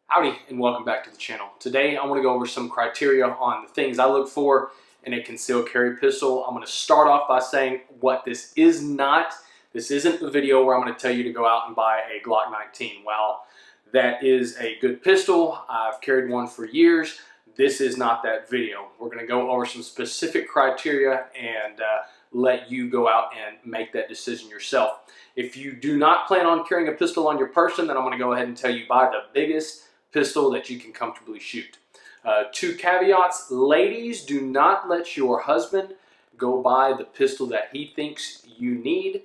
Howdy and welcome back to the channel. Today I want to go over some criteria on the things I look for in a concealed carry pistol. I'm going to start off by saying what this is not. This isn't a video where I'm going to tell you to go out and buy a Glock 19. While that is a good pistol, I've carried one for years, this is not that video. We're going to go over some specific criteria and let you go out and make that decision yourself. If you do not plan on carrying a pistol on your person, then I'm going to go ahead and tell you buy the biggest pistol that you can comfortably shoot. Two caveats: ladies, do not let your husband go buy the pistol that he thinks you need.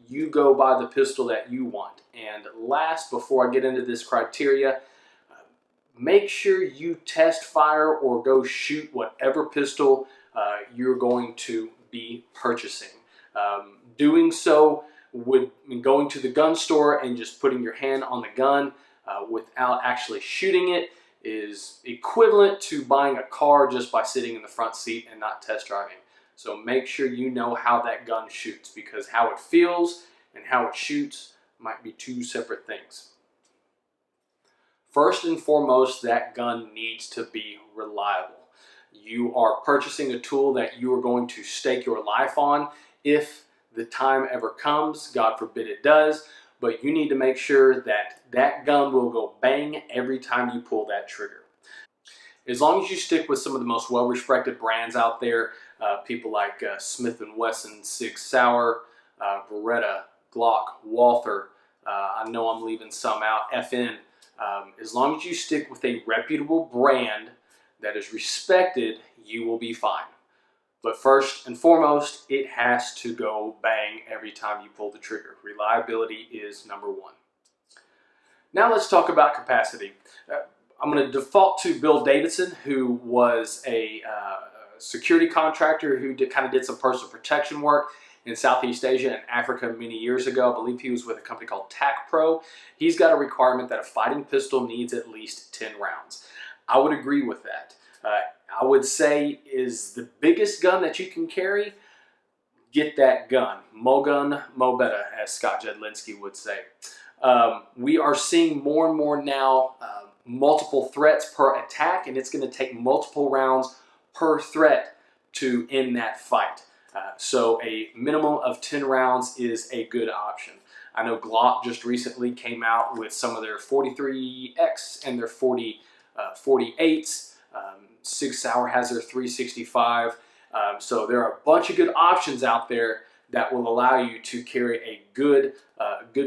You go buy the pistol that you want. And last, before I get into this criteria, make sure you test fire or go shoot whatever pistol you're going to be purchasing. Doing so would mean going to the gun store and just putting your hand on the gun without actually shooting it is equivalent to buying a car just by sitting in the front seat and not test driving. So make sure you know how that gun shoots, because how it feels and how it shoots might be two separate things. First and foremost, that gun needs to be reliable. You are purchasing a tool that you are going to stake your life on if the time ever comes. God forbid it does. But you need to make sure that that gun will go bang every time you pull that trigger. As long as you stick with some of the most well-respected brands out there, people like Smith & Wesson, Sig Sauer, Beretta, Glock, Walther, I know I'm leaving some out, FN. As long as you stick with a reputable brand that is respected, you will be fine. But first and foremost, it has to go bang every time you pull the trigger. Reliability is number one. Now let's talk about capacity. I'm going to default to Bill Davidson, who was a security contractor who kind of did some personal protection work in Southeast Asia and Africa many years ago. I believe he was with a company called TAC Pro. He's got a requirement that a fighting pistol needs at least 10 rounds. I would agree with that. I would say is the biggest gun that you can carry, get that gun. Mo gun, mo better, as Scott Jedlinski would say. We are seeing more and more now multiple threats per attack, and it's going to take multiple rounds per threat to end that fight. So a minimum of 10 rounds is a good option. I know Glock just recently came out with some of their 43X and their 48s. Sig Sauer has their 365. So there are a bunch of good options out there that will allow you to carry a good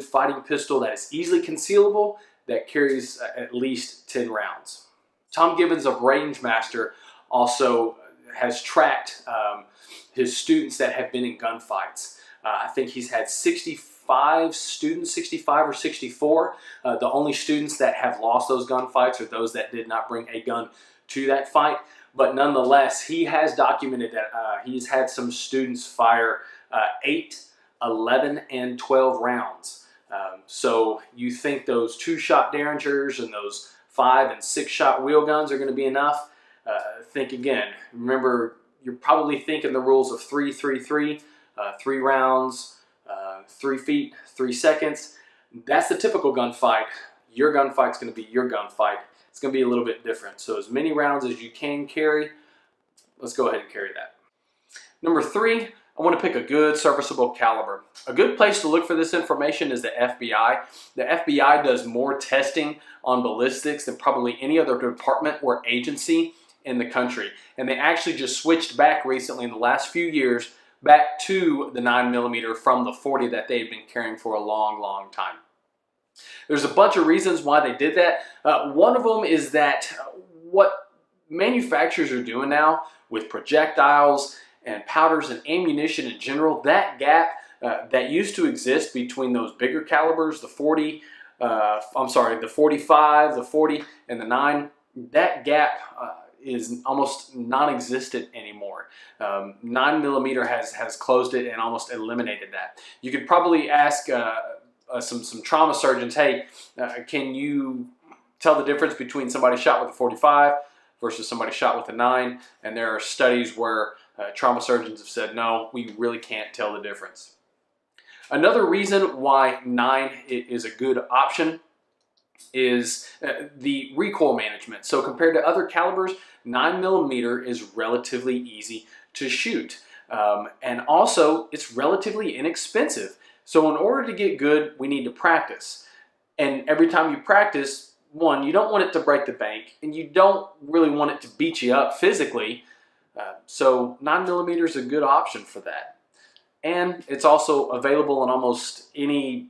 fighting pistol that is easily concealable, that carries at least 10 rounds. Tom Gibbons of Rangemaster also has tracked his students that have been in gunfights. I think he's had 65 students, 65 or 64. The only students that have lost those gunfights are those that did not bring a gun to that fight. But nonetheless, he has documented that he's had some students fire 8, 11, and 12 rounds. So you think those 2-shot Derringers and those 5- and 6-shot wheel guns are going to be enough? Think again. Remember, you're probably thinking the rules of 3-3-3, 3 rounds, 3 feet, 3 seconds. That's the typical gunfight. Your gunfight's going to be your gunfight. It's going to be a little bit different. So as many rounds as you can carry, let's go ahead and carry that. Number 3, I want to pick a good serviceable caliber. A good place to look for this information is the FBI. The FBI does more testing on ballistics than probably any other department or agency in the country. And they actually just switched back recently in the last few years back to the 9mm from the 40 that they've been carrying for a long, long time. There's a bunch of reasons why they did that. One of them is that what manufacturers are doing now with projectiles and powders and ammunition in general, that gap that used to exist between those bigger calibers, the 45, the 40, and the 9, that gap is almost non-existent anymore. 9mm has closed it and almost eliminated that. You could probably ask some trauma surgeons, hey, can you tell the difference between somebody shot with a 45 versus somebody shot with a 9? And there are studies where trauma surgeons have said, no, we really can't tell the difference. Another reason why 9 is a good option is the recoil management. So compared to other calibers, 9mm is relatively easy to shoot. And also, it's relatively inexpensive. So in order to get good, we need to practice. And every time you practice, one, you don't want it to break the bank, and you don't really want it to beat you up physically. So 9mm is a good option for that. And it's also available in almost any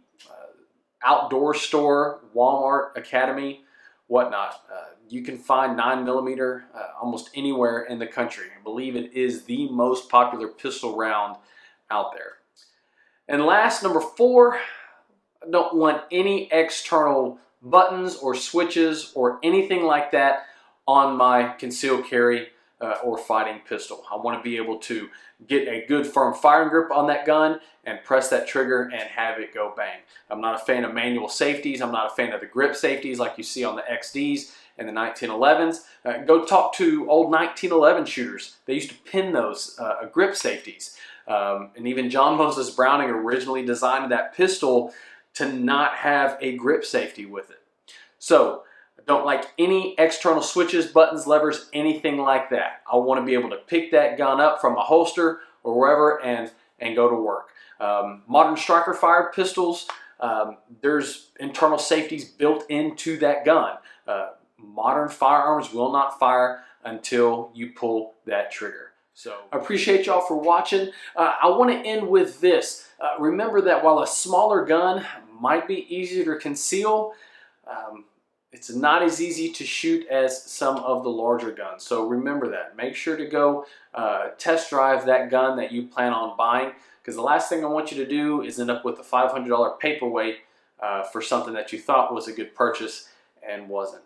outdoor store, Walmart, Academy, whatnot. You can find 9mm almost anywhere in the country. I believe it is the most popular pistol round out there. And last, number 4, I don't want any external buttons or switches or anything like that on my concealed carry or fighting pistol. I want to be able to get a good firm firing grip on that gun and press that trigger and have it go bang. I'm not a fan of manual safeties. I'm not a fan of the grip safeties like you see on the XDs and the 1911s. Go talk to old 1911 shooters. They used to pin those grip safeties. And even John Moses Browning originally designed that pistol to not have a grip safety with it. So I don't like any external switches, buttons, levers, anything like that. I want to be able to pick that gun up from a holster or wherever and go to work. Modern striker fired pistols, there's internal safeties built into that gun. Modern firearms will not fire until you pull that trigger. So I appreciate y'all for watching. I want to end with this. Remember that while a smaller gun might be easier to conceal, it's not as easy to shoot as some of the larger guns. So remember that. Make sure to go test drive that gun that you plan on buying, because the last thing I want you to do is end up with a $500 paperweight for something that you thought was a good purchase and wasn't.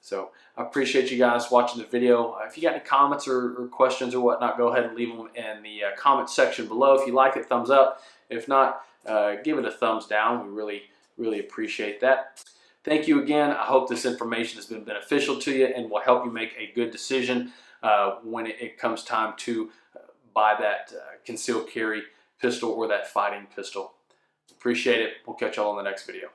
So I appreciate you guys watching the video. If you got any comments or questions or whatnot, go ahead and leave them in the comment section below. If you like it, thumbs up. If not, give it a thumbs down. We really appreciate that. Thank you again. I hope this information has been beneficial to you and will help you make a good decision when it comes time to buy that concealed carry pistol or that fighting pistol. Appreciate it. We'll catch y'all on the next video.